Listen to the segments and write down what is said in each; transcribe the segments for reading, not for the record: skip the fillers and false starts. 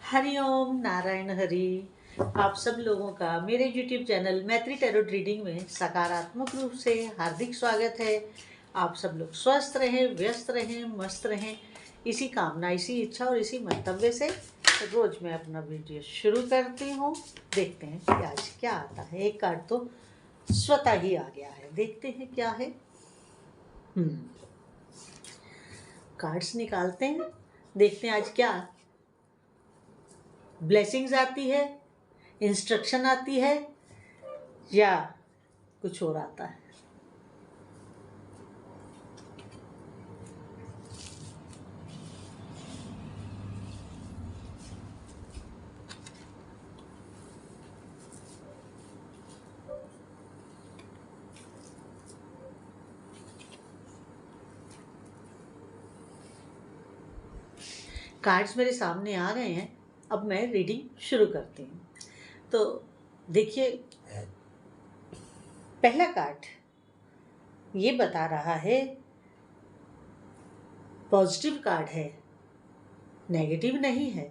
हरिओम नारायण हरि। आप सब लोगों का मेरे YouTube चैनल मैत्री टैरोट रीडिंग में सकारात्मक रूप से हार्दिक स्वागत है। आप सब लोग स्वस्थ रहें, व्यस्त रहें, मस्त रहें, इसी कामना, इसी इच्छा और इसी मंतव्य से रोज मैं अपना वीडियो शुरू करती हूँ। देखते हैं कि आज क्या आता है। एक कार्ड तो स्वतः ही आ गया है, देखते हैं क्या है। कार्ड्स निकालते हैं, देखते हैं आज क्या ब्लेसिंग्स आती है, इंस्ट्रक्शन आती है या कुछ और आता है। कार्ड्स मेरे सामने आ गए हैं, अब मैं रीडिंग शुरू करती हूँ। तो देखिए, पहला कार्ड ये बता रहा है, पॉजिटिव कार्ड है, नेगेटिव नहीं है,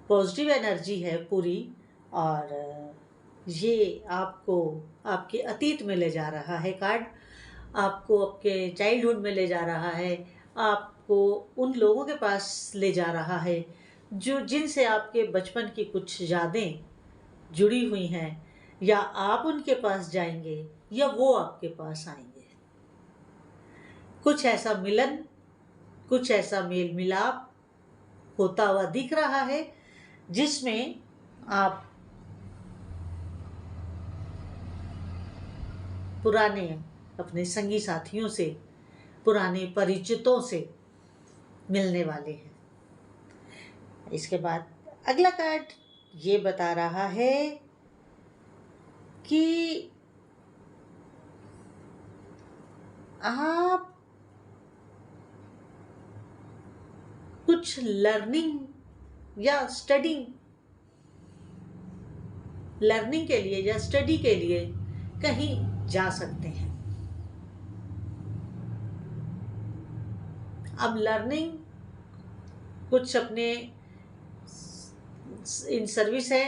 पॉजिटिव एनर्जी है पूरी। और ये आपको आपके अतीत में ले जा रहा है कार्ड, आपको आपके चाइल्डहुड में ले जा रहा है, आपको उन लोगों के पास ले जा रहा है जो जिनसे आपके बचपन की कुछ यादें जुड़ी हुई हैं, या आप उनके पास जाएंगे या वो आपके पास आएंगे। कुछ ऐसा मिलन, कुछ ऐसा मेल मिलाप होता हुआ दिख रहा है जिसमें आप पुराने अपने संगी साथियों से, पुराने परिचितों से मिलने वाले हैं। इसके बाद अगला कार्ड ये बता रहा है कि आप कुछ लर्निंग या लर्निंग के लिए या स्टडी के लिए कहीं जा सकते हैं। अब लर्निंग कुछ अपने इन सर्विस है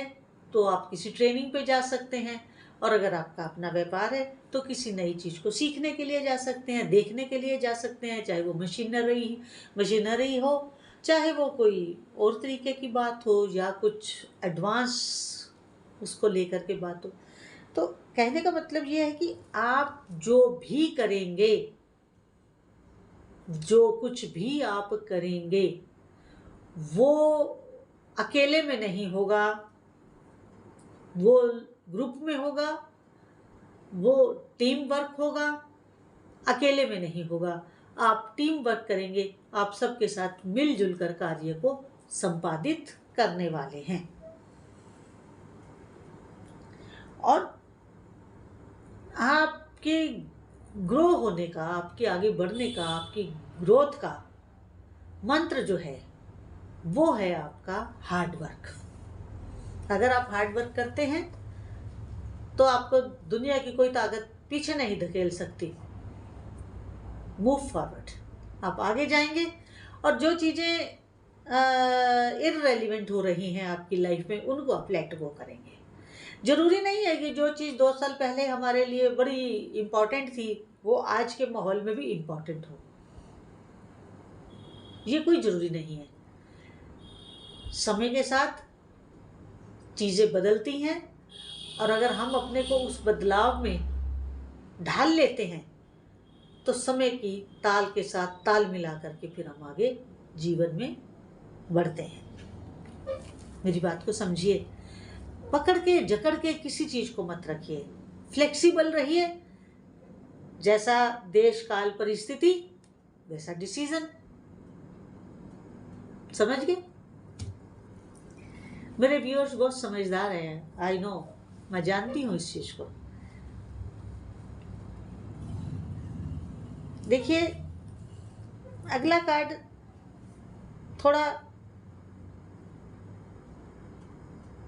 तो आप किसी ट्रेनिंग पे जा सकते हैं, और अगर आपका अपना व्यापार है तो किसी नई चीज़ को सीखने के लिए जा सकते हैं, देखने के लिए जा सकते हैं, चाहे वो मशीनरी हो, चाहे वो कोई और तरीके की बात हो या कुछ एडवांस उसको लेकर के बात हो। तो कहने का मतलब ये है कि आप जो भी करेंगे, जो कुछ भी आप करेंगे, वो अकेले में नहीं होगा, वो ग्रुप में होगा, वो टीम वर्क होगा, अकेले में नहीं होगा। आप टीम वर्क करेंगे, आप सबके साथ मिलजुल कर कार्य को संपादित करने वाले हैं। और आपके ग्रो होने का, आपके आगे बढ़ने का, आपकी ग्रोथ का मंत्र जो है वो है आपका हार्ड वर्क। अगर आप हार्ड वर्क करते हैं तो आपको दुनिया की कोई ताकत पीछे नहीं धकेल सकती। मूव फॉरवर्ड, आप आगे जाएंगे, और जो चीज़ें इररेलिवेंट हो रही हैं आपकी लाइफ में उनको आप लेट गो करेंगे। जरूरी नहीं है कि जो चीज़ 2 साल पहले हमारे लिए बड़ी इम्पोर्टेंट थी वो आज के माहौल में भी इम्पोर्टेंट हो, ये कोई जरूरी नहीं है। समय के साथ चीज़ें बदलती हैं, और अगर हम अपने को उस बदलाव में ढाल लेते हैं तो समय की ताल के साथ ताल मिला करके फिर हम आगे जीवन में बढ़ते हैं। मेरी बात को समझिए, पकड़ के जकड़ के किसी चीज को मत रखिए, फ्लेक्सिबल रहिए। जैसा देश काल परिस्थिति वैसा डिसीजन। समझ गए? मेरे व्यूअर्स बहुत समझदार हैं, आई नो, मैं जानती हूँ इस चीज को। देखिए, अगला कार्ड थोड़ा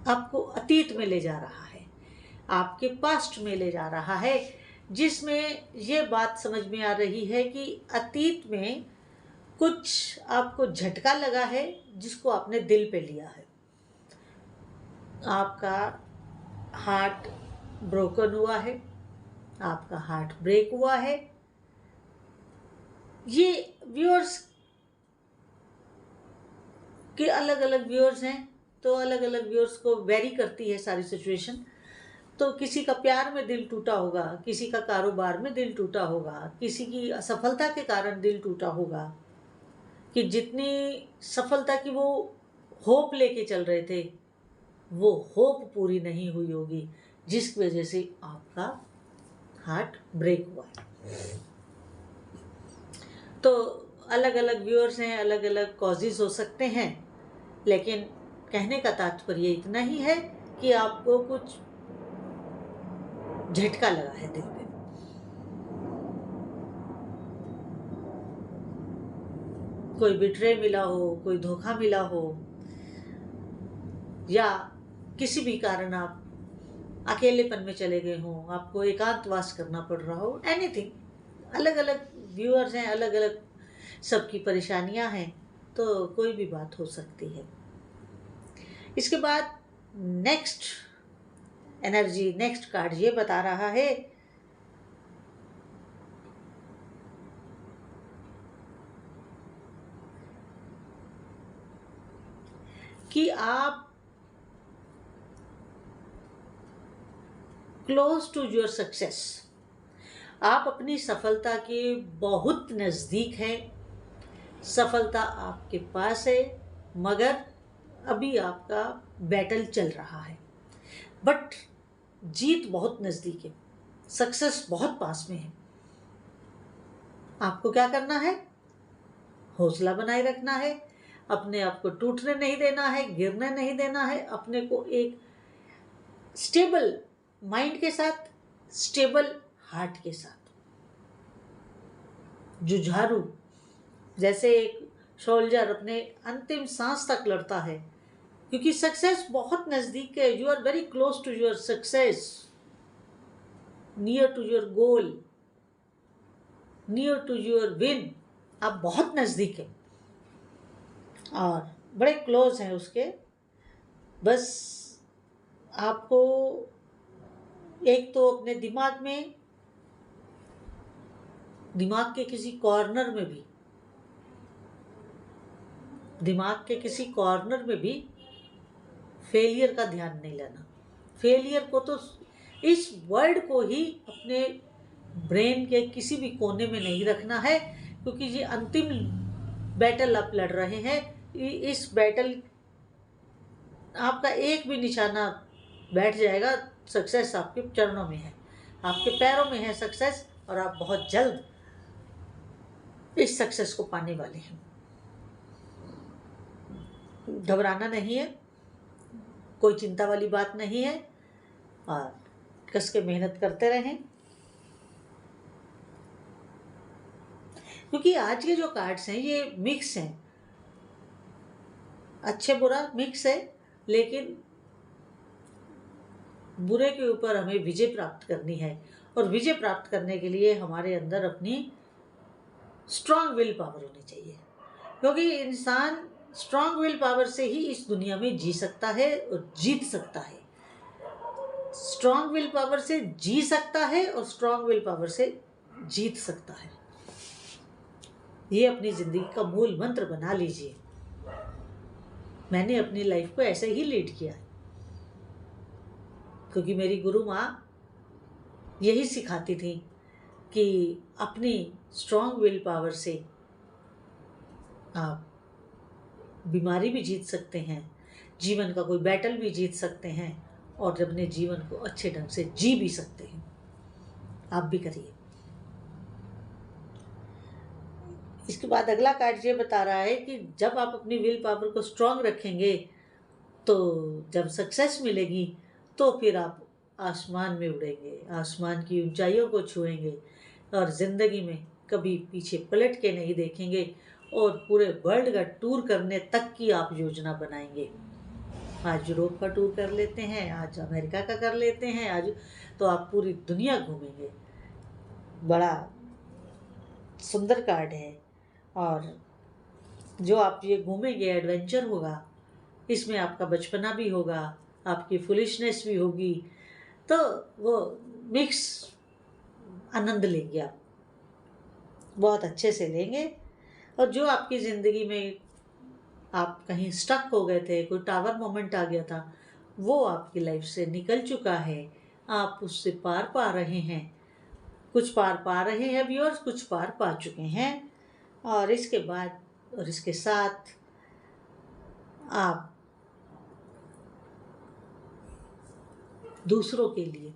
आपको अतीत में ले जा रहा है, आपके पास्ट में ले जा रहा है, जिसमें ये बात समझ में आ रही है कि अतीत में कुछ आपको झटका लगा है जिसको आपने दिल पे लिया है। आपका हार्ट ब्रोकन हुआ है, आपका हार्ट ब्रेक हुआ है। ये व्यूअर्स के अलग अलग व्यूअर्स हैं, तो अलग अलग व्यूअर्स को वेरी करती है सारी सिचुएशन। तो किसी का प्यार में दिल टूटा होगा, किसी का कारोबार में दिल टूटा होगा, किसी की असफलता के कारण दिल टूटा होगा, कि जितनी सफलता की वो होप लेके चल रहे थे वो होप पूरी नहीं हुई होगी, जिस वजह से आपका हार्ट ब्रेक हुआ है। तो अलग अलग व्यूअर्स हैं, अलग अलग कॉजेज हो सकते हैं, लेकिन कहने का तात्पर्य इतना ही है कि आपको कुछ झटका लगा है दिल पे। कोई बिट्रे मिला हो, कोई धोखा मिला हो, या किसी भी कारण आप अकेलेपन में चले गए हों, आपको एकांतवास करना पड़ रहा हो, एनीथिंग। अलग अलग व्यूअर्स हैं, अलग अलग सबकी परेशानियां हैं, तो कोई भी बात हो सकती है। इसके बाद नेक्स्ट एनर्जी, नेक्स्ट कार्ड ये बता रहा है कि आप क्लोज टू योर सक्सेस, आप अपनी सफलता के बहुत नज़दीक हैं। सफलता आपके पास है, मगर अभी आपका बैटल चल रहा है, बट जीत बहुत नज़दीक है, सक्सेस बहुत पास में है। आपको क्या करना है? हौसला बनाए रखना है, अपने आप को टूटने नहीं देना है, गिरने नहीं देना है, अपने को एक स्टेबल माइंड के साथ, स्टेबल हार्ट के साथ, जुझारू, जैसे एक सोल्जर अपने अंतिम सांस तक लड़ता है, क्योंकि सक्सेस बहुत नज़दीक है। You are very close to your success, near to your goal, near to your win. आप बहुत नज़दीक है और बड़े क्लोज हैं उसके। बस आपको एक तो अपने दिमाग के किसी कॉर्नर में भी फेलियर का ध्यान नहीं लेना। फेलियर को तो, इस वर्ड को ही अपने ब्रेन के किसी भी कोने में नहीं रखना है, क्योंकि ये अंतिम बैटल आप लड़ रहे हैं। इस बैटल आपका एक भी निशाना बैठ जाएगा, सक्सेस आपके चरणों में है, आपके पैरों में है सक्सेस, और आप बहुत जल्द इस सक्सेस को पाने वाले हैं। घबराना नहीं है, कोई चिंता वाली बात नहीं है, और कस के मेहनत करते रहें। क्योंकि आज के जो कार्ड्स हैं ये मिक्स हैं, अच्छे बुरा मिक्स है, लेकिन बुरे के ऊपर हमें विजय प्राप्त करनी है, और विजय प्राप्त करने के लिए हमारे अंदर अपनी स्ट्रांग विल पावर होनी चाहिए, क्योंकि इंसान स्ट्रांग विल पावर से ही इस दुनिया में जी सकता है और जीत सकता है। स्ट्रांग विल पावर से जी सकता है और स्ट्रांग विल पावर से जीत सकता है। ये अपनी जिंदगी का मूल मंत्र बना लीजिए। मैंने अपनी लाइफ को ऐसे ही लीड किया है, क्योंकि मेरी गुरु माँ यही सिखाती थी कि अपनी स्ट्रांग विल पावर से आप बीमारी भी जीत सकते हैं, जीवन का कोई बैटल भी जीत सकते हैं, और अपने जीवन को अच्छे ढंग से जी भी सकते हैं। आप भी करिए। इसके बाद अगला कार्ड ये बता रहा है कि जब आप अपनी विल पावर को स्ट्रांग रखेंगे, तो जब सक्सेस मिलेगी तो फिर आप आसमान में उड़ेंगे, आसमान की ऊंचाइयों को छुएंगे, और ज़िंदगी में कभी पीछे पलट के नहीं देखेंगे, और पूरे वर्ल्ड का टूर करने तक की आप योजना बनाएंगे। आज यूरोप का टूर कर लेते हैं, आज अमेरिका का कर लेते हैं, आज तो आप पूरी दुनिया घूमेंगे। बड़ा सुंदर कार्ड है, और जो आप ये घूमेंगे एडवेंचर होगा, इसमें आपका बचपना भी होगा, आपकी फुलिशनेस भी होगी, तो वो मिक्स आनंद लेंगे आप, बहुत अच्छे से लेंगे। और जो आपकी ज़िंदगी में आप कहीं स्टक हो गए थे, कोई टावर मोमेंट आ गया था, वो आपकी लाइफ से निकल चुका है, आप उससे पार पा रहे हैं। कुछ पार पा रहे हैं अभी और कुछ पार पा चुके हैं। और इसके बाद और इसके साथ आप दूसरों के लिए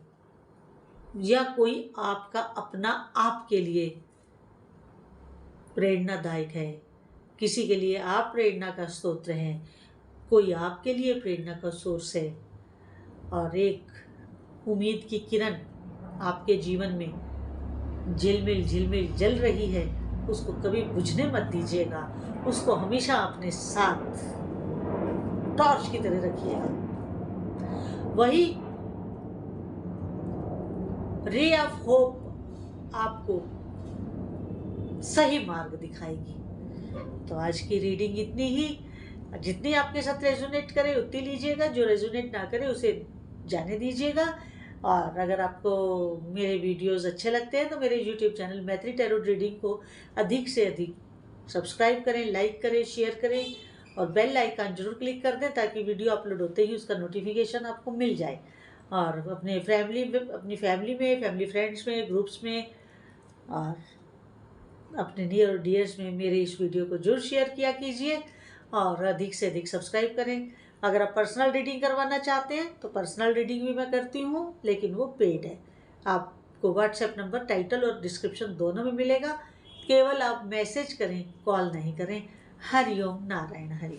या कोई आपका अपना आपके लिए प्रेरणादायक है, किसी के लिए आप प्रेरणा का स्रोत हैं, कोई आपके लिए प्रेरणा का सोर्स है, और एक उम्मीद की किरण आपके जीवन में झिलमिल झिलमिल जल रही है, उसको कभी बुझने मत दीजिएगा, उसको हमेशा अपने साथ टॉर्च की तरह रखिएगा। वही रे ऑफ होप आपको सही मार्ग दिखाएगी। तो आज की रीडिंग इतनी ही, जितनी आपके साथ रेजोनेट करे उतनी लीजिएगा, जो रेजोनेट ना करे उसे जाने दीजिएगा। और अगर आपको मेरे वीडियोस अच्छे लगते हैं तो मेरे यूट्यूब चैनल मैत्री टैरो रीडिंग को अधिक से अधिक सब्सक्राइब करें, लाइक करें, शेयर करें और बेल आइकन जरूर क्लिक कर दें, ताकि वीडियो अपलोड होते ही उसका नोटिफिकेशन आपको मिल जाए। और अपनी फैमिली में, फैमिली फ्रेंड्स में, ग्रुप्स में और अपने नियर और डियर्स में मेरे इस वीडियो को जरूर शेयर किया कीजिए और अधिक से अधिक सब्सक्राइब करें। अगर आप पर्सनल रीडिंग करवाना चाहते हैं तो पर्सनल रीडिंग भी मैं करती हूँ, लेकिन वो पेड है। आपको व्हाट्सएप नंबर टाइटल और डिस्क्रिप्शन दोनों में मिलेगा, केवल आप मैसेज करें, कॉल नहीं करें। हरिओम नारायण हरि।